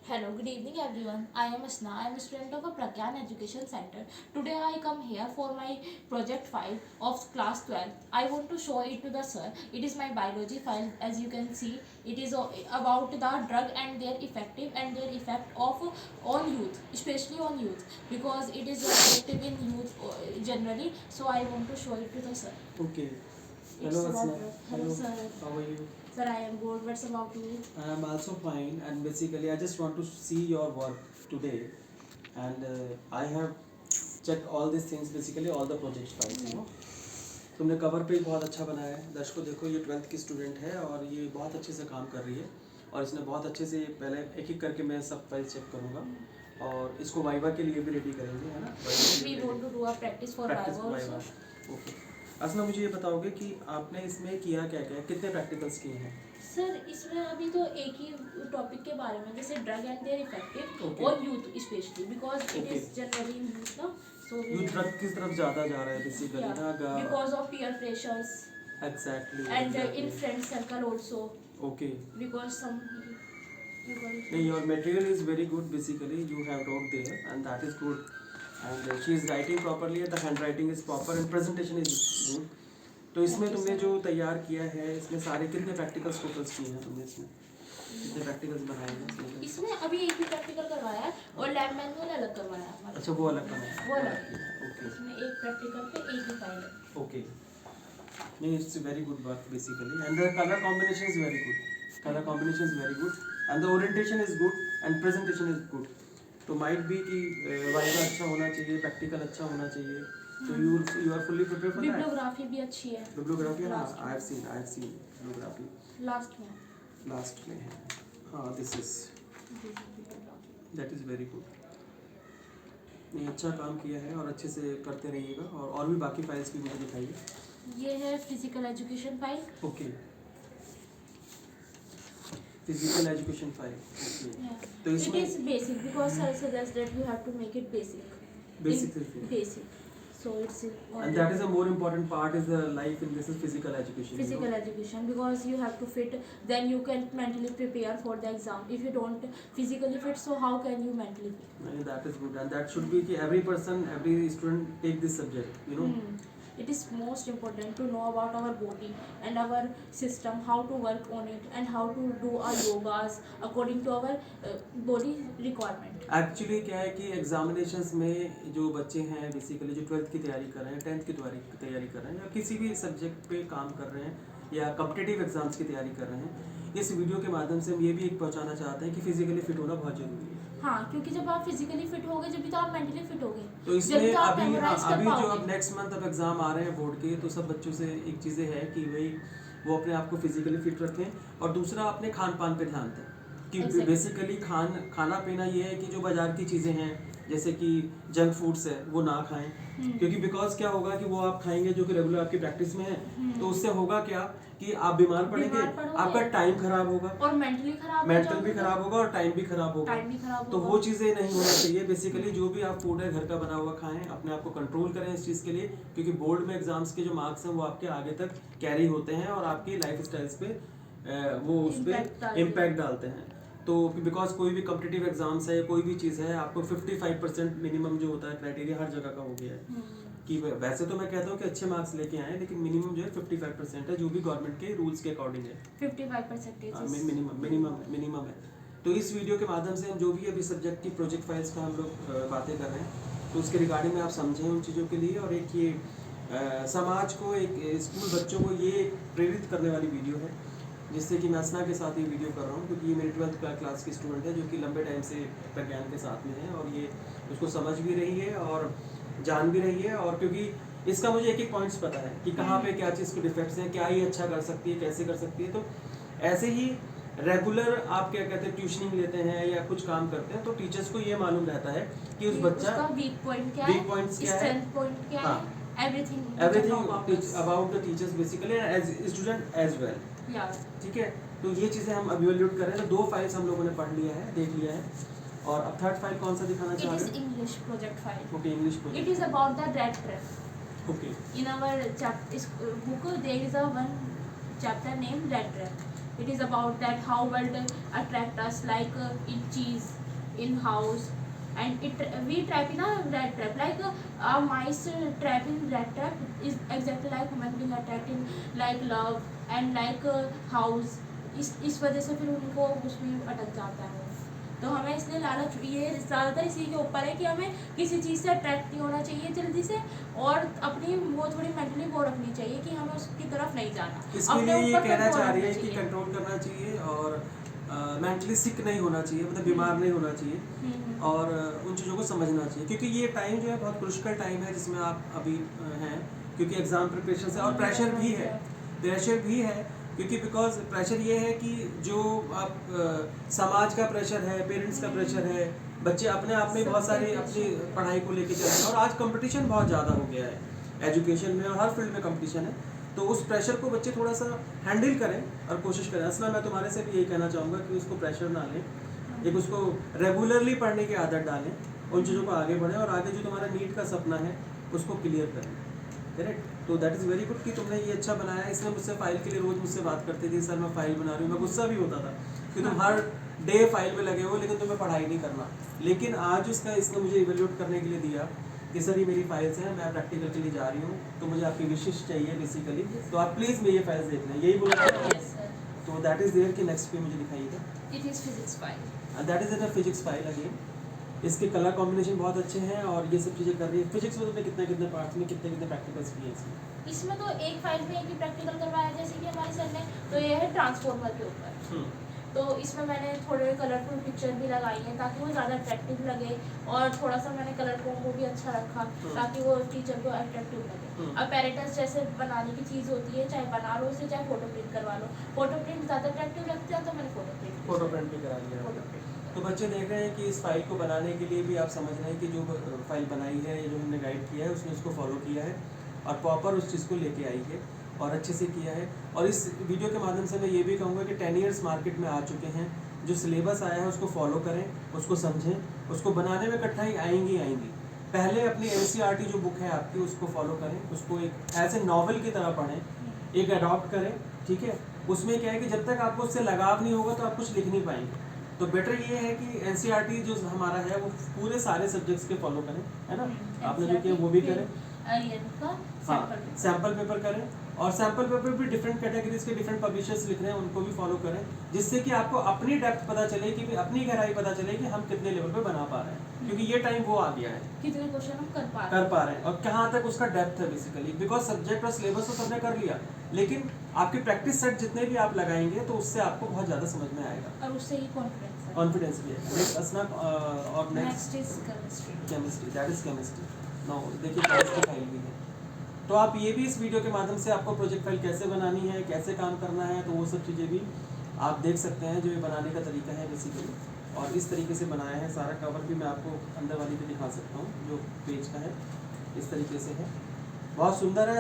Hello, good evening everyone. I am Asna. I am a student of a Pragyan Education Center. Today I come here for my project file of class 12. I want to show it to the sir. It is my biology file. As you can see, it is about the drug and their effective and their effect of on youth, especially on youth, because it is effective in youth generally. So I want to show it to the sir. Okay. It's Hello, about Asna. hello sir. How are you? Sir, I am good. What's about you? I am also fine, and basically, I just want to see your work today, and I have checked all these things, basically all the project files, you know. तुमने cover page बहुत अच्छा बनाया है। दर्शकों देखो, ये 12th की student है और ये बहुत अच्छे से काम कर रही है और इसने बहुत अच्छे से पहले एक एक करके मैं सब फाइल चेक करूँगा और इसको वाइवा के लिए भी रेडी करेंगे, है ना? We want to do a practice for practice Viva viva. also. Okay. असना, मुझे ये बताओगे कि आपने इसमें किया क्या क्या, कितने प्रैक्टिकल्स किए हैं? सर इसमें अभी तो एक ही टॉपिक के बारे में, जैसे drug and their effective Okay. और youth specially, because it Okay. Is generally in youth ना, सो यूथ ड्रग किस तरफ ज़्यादा जा रहा है बेसिकली ना? Because of peer pressures exactly and in friend circle also, okay. Because some नहीं, your material is very good, basically you have wrote there and that is good, and she is writing properly, the handwriting is proper and presentation is good. तो इसमें तुमने जो तैयार किया है, इसमें सारे कितने प्रैक्टिकल्स टोटल्स किए हैं तुमने? इसमें कितने प्रैक्टिकल्स बनाए हैं? इसमें अभी एक ही प्रैक्टिकल करवाया है और लैब मैनुअल अलग करवाया है हमारा। अच्छा, वो अलग बनाया है? वो अलग। ओके इसमें एक प्रैक्टिकल पे एक ही फाइल है। ओके। नहीं, it's very good work basically, and the colour combination is very good, colour combination is very good, and the orientation is good and presentation is good. तो माइट बी कि viva अच्छा होना चाहिए, practical अच्छा होना चाहिए, तो you are fully prepared for that. Bibliography भी अच्छी है। बिब्लियोग्राफी है ना? Last I have seen bibliography last में लास्ट में है। हाँ, this is that is very good. नहीं, अच्छा काम किया है और अच्छे से करते रहिएगा, और भी बाकी फाइल्स भी मुझे दिखाइए। ये है physical education file. Okay, physical education file. Okay, तो It इसमें is basic because sir suggests that you have to make it basic. Basic. Basic. So it's and that is a more important part is the life in this is physical education. physical education, because you have to fit, then you can mentally prepare for the exam. If you don't physically fit, so how can you mentally fit? And that is good, and that should be कि every person, every student take this subject, you know. It is most important to know about our body and our system, how to work on it and how to do our yogas according to our body requirement. Actually क्या है कि examinations में जो बच्चे हैं basically जो 12th की तैयारी कर रहे हैं, 10th की तैयारी कर रहे हैं, या किसी भी सब्जेक्ट पे काम कर रहे हैं या कॉम्पिटिटिव एग्जाम्स की तैयारी कर रहे हैं, इस वीडियो के माध्यम से हम ये भी एक पहुंचाना चाहते हैं कि फिजिकली फिट होना बहुत जरूरी है। हाँ, क्योंकि जब आप फिजिकली फिट होगे जब भी तो आप मेंटली फिट होगे। तो इसमें जब तो आप अभी memorize कर अभी जो पाओगे। अब नेक्स्ट मंथ अब एग्जाम आ रहे हैं बोर्ड के, तो सब बच्चों से एक चीज़ें है कि भाई वो अपने आप को फिजिकली फिट रखें, और दूसरा अपने खान पान पे ध्यान दें कि Exactly. बेसिकली खाना पीना ये है कि जो बाजार की चीज़ें हैं जैसे कि जंक फूड्स है वो ना खाएं, क्योंकि बिकॉज क्या होगा कि वो आप खाएंगे जो कि रेगुलर आपकी प्रैक्टिस में है, तो उससे होगा क्या कि आप बीमार पड़ेंगे, आपका टाइम खराब होगा और मेंटली खराब, मेंटल भी खराब होगा और टाइम भी खराब होगा। तो वो चीज़ें नहीं होना चाहिए। बेसिकली जो भी आप फूड है घर का बना हुआ खाएं, अपने आप को कंट्रोल करें इस चीज़ के लिए, क्योंकि बोर्ड में एग्जाम्स के जो मार्क्स हैं वो आपके आगे तक कैरी होते हैं और आपकी लाइफ स्टाइल्स पे वो उस पर इम्पैक्ट डालते हैं। तो बिकॉज कोई भी कॉम्पिटिटिव एग्जाम्स है, कोई भी चीज़ है, आपको 55% मिनिमम जो होता है क्राइटेरिया हर जगह का हो गया है कि वैसे तो मैं कहता हूँ कि अच्छे मार्क्स लेके आए, लेकिन मिनिमम जो है 55% है, जो भी गवर्नमेंट के रूल्स के अकॉर्डिंग है। 55% मिनिमम है। तो इस वीडियो के माध्यम से हम जो भी अभी सब्जेक्ट की प्रोजेक्ट फाइल्स का हम लोग बातें कर रहे हैं, तो उसके रिगार्डिंग में आप समझें उन चीज़ों के लिए, और एक ये समाज को, एक स्कूल बच्चों को ये प्रेरित करने वाली वीडियो है, जिससे कि मैं असना के साथ ये वीडियो कर रहा हूँ, क्योंकि ये मेरी 12th क्लास की स्टूडेंट है जो कि लंबे टाइम से प्रज्ञान के साथ में है, और ये उसको समझ भी रही है और जान भी रही है, और क्योंकि इसका मुझे एक एक पॉइंट्स पता है कि कहाँ पे क्या चीज़ के डिफेक्ट्स हैं, क्या ये अच्छा कर सकती है, कैसे कर सकती है। तो ऐसे ही रेगुलर आप क्या कहते हैं ट्यूशनिंग लेते हैं या कुछ काम करते हैं, तो टीचर्स को ये मालूम रहता है कि उस बच्चा वीक पॉइंट क्या वीक पॉइंट्स क्या है, स्ट्रेंथ पॉइंट क्या है, everything about the teachers basically as student as well. ठीक है, तो ये चीज़ें हम इवैल्यूएट कर रहे हैं। तो 2 फाइल्स हम लोगों ने पढ़ लिया है, देख लिया है, और अब थर्ड फाइल कौन सा दिखाना चाह रहे हैं? It is English project file. Okay, English project. It is about the red trap. Okay, in our book there is a one chapter named red trap. It is about that how world attract us like in cheese, in house, and we trap in a rat trap like our mice trap in rat trap is exactly like human being attract in like love and like house. इस वजह से फिर उनको उसमें अटक जाता है। तो हमें इसलिए लालच ये ज़्यादातर इसी के ऊपर है कि हमें किसी चीज़ से अट्रैक्ट नहीं होना चाहिए जल्दी से, और अपनी वो थोड़ी मेंटली वो रखनी चाहिए कि हमें उसकी तरफ नहीं जाना। इसके लिए ये कहना चाह रही है कि कंट्रोल करना चाहिए और मेंटली सिक नहीं होना चाहिए, मतलब बीमार नहीं होना चाहिए, और उन चीज़ों को समझना चाहिए, क्योंकि ये टाइम जो है बहुत क्रुशिकल टाइम है जिसमें आप अभी हैं, क्योंकि एग्ज़ाम प्रिपरेशन से, और प्रेशर भी है क्योंकि बिकॉज प्रेशर ये है कि जो आप समाज का प्रेशर है, पेरेंट्स का प्रेशर है, बच्चे अपने आप में बहुत सारे अपनी पढ़ाई को लेके चल रहे हैं, और आज कंपटीशन बहुत ज़्यादा हो गया है एजुकेशन में, और हर फील्ड में कंपटीशन है। तो उस प्रेशर को बच्चे थोड़ा सा हैंडल करें और कोशिश करें। असल में मैं तुम्हारे से भी यही कहना चाहूँगा कि उसको प्रेशर ना लें, एक उसको रेगुलरली पढ़ने की आदत डालें, उन चीज़ों को आगे बढ़ें, और आगे जो तुम्हारा नीट का सपना है उसको क्लियर करें। करेक्ट? तो दैट इज़ वेरी गुड कि तुमने ये अच्छा बनाया। इसमें मुझसे फ़ाइल के लिए रोज़ मुझसे बात करती थी, सर मैं फ़ाइल बना रही हूँ, मैं गुस्सा भी होता था कि तुम हर डे फाइल में लगे हो लेकिन तुम्हें पढ़ाई नहीं करना। लेकिन आज इसने मुझे इवेल्यूट करने के लिए दिया कि सर ये मेरी फाइल्स हैं, मैं प्रैक्टिकल के लिए जा रही हूँ, तो मुझे आपकी विशेष चाहिए बेसिकली, तो आप प्लीज़ मेरी फाइल्स देख लें, यही बोला। तो दैट इज़ देयर कि नेक्स्ट पे मुझे दिखाइएगा। It is physics file, that is in physics file again. इसके कलर कॉम्बिनेशन बहुत अच्छे हैं और ये सब चीज़ें कर रही है। फिजिक्स में तुमने कितने पार्ट्स में कितने प्रैक्टिकल्स किए हैं इसमें? तो एक फाइल में एक ही प्रैक्टिकल करवाया जैसे कि हमारे सर ने, तो ये है ट्रांसफॉर्मर के ऊपर। तो इसमें मैंने थोड़े कलरफुल पिक्चर भी लगाई हैं ताकि वो ज़्यादा अट्रैक्टिव लगे, और थोड़ा सा मैंने कलर को भी अच्छा रखा ताकि वो टीचर को अट्रैक्टिव लगे। अब पैरेटस जैसे बनाने की चीज़ होती है, चाहे बना लो उसे, चाहे फोटो प्रिंट करवा लो। फोटो प्रिंट ज़्यादा अट्रैक्टिव लगता है तो मैंने फोटो प्रिंट भी करा लिया। तो बच्चे देख रहे हैं कि इस फाइल को बनाने के लिए भी आप समझ रहे हैं कि जो फाइल बनाई है, जो हमने गाइड किया है, उसने उसको फॉलो किया है और प्रॉपर उस चीज़ को लेके आई है और अच्छे से किया है। और इस वीडियो के माध्यम से मैं ये भी कहूँगा कि 10 ईयर्स मार्केट में आ चुके हैं, जो सिलेबस आया है उसको फॉलो करें, उसको समझें, उसको बनाने में कठिनाई आएंगी। पहले अपनी NCERT जो बुक है आपकी उसको फॉलो करें, उसको एक एज ए नॉवल की तरह पढ़ें, एक अडॉप्ट करें, ठीक है। उसमें क्या है कि जब तक आपको उससे लगाव नहीं होगा तो आप कुछ लिख नहीं पाएंगे। तो बेटर ये है कि NCERT जो हमारा है वो पूरे सारे सब्जेक्ट्स के फॉलो करें, है ना। आपने जो किया वो भी करें, हाँ, सैम्पल पेपर करें, और सैम्पल पेपर भी डिफरेंट कैटेगरीज के डिफरेंट पब्लिशर्स लिख रहे हैं, उनको भी फॉलो करें, जिससे कि आपको अपनी डेप्थ पता चले, कि अपनी गहराई पता चले कि हम कितने लेवल पे बना पा रहे हैं, क्योंकि ये टाइम वो आ गया है, कितने क्वेश्चन हम कर पा रहे हैं और कहाँ तक उसका डेप्थ है बेसिकली। बिकॉज सब्जेक्ट और सिलेबस तो सबने कर लिया, लेकिन आपके प्रैक्टिस सेट जितने भी आप लगाएंगे तो उससे आपको बहुत ज़्यादा समझ में आएगा, और उससे ही कॉन्फिडेंस भी है। नेक्स्ट असना, और next is chemistry, that is chemistry. No देखिए केमिस्ट्री फाइल भी है, तो आप ये भी इस वीडियो के माध्यम से आपको प्रोजेक्ट फाइल कैसे बनानी है, कैसे काम करना है, तो वो सब चीज़ें भी आप देख सकते हैं, जो ये बनाने का तरीका है बेसिकली। और इस तरीके से बनाया है, सारा कवर भी मैं आपको अंदर वाली भी दिखा सकता हूँ, जो पेज का है इस तरीके से है, बहुत सुंदर है।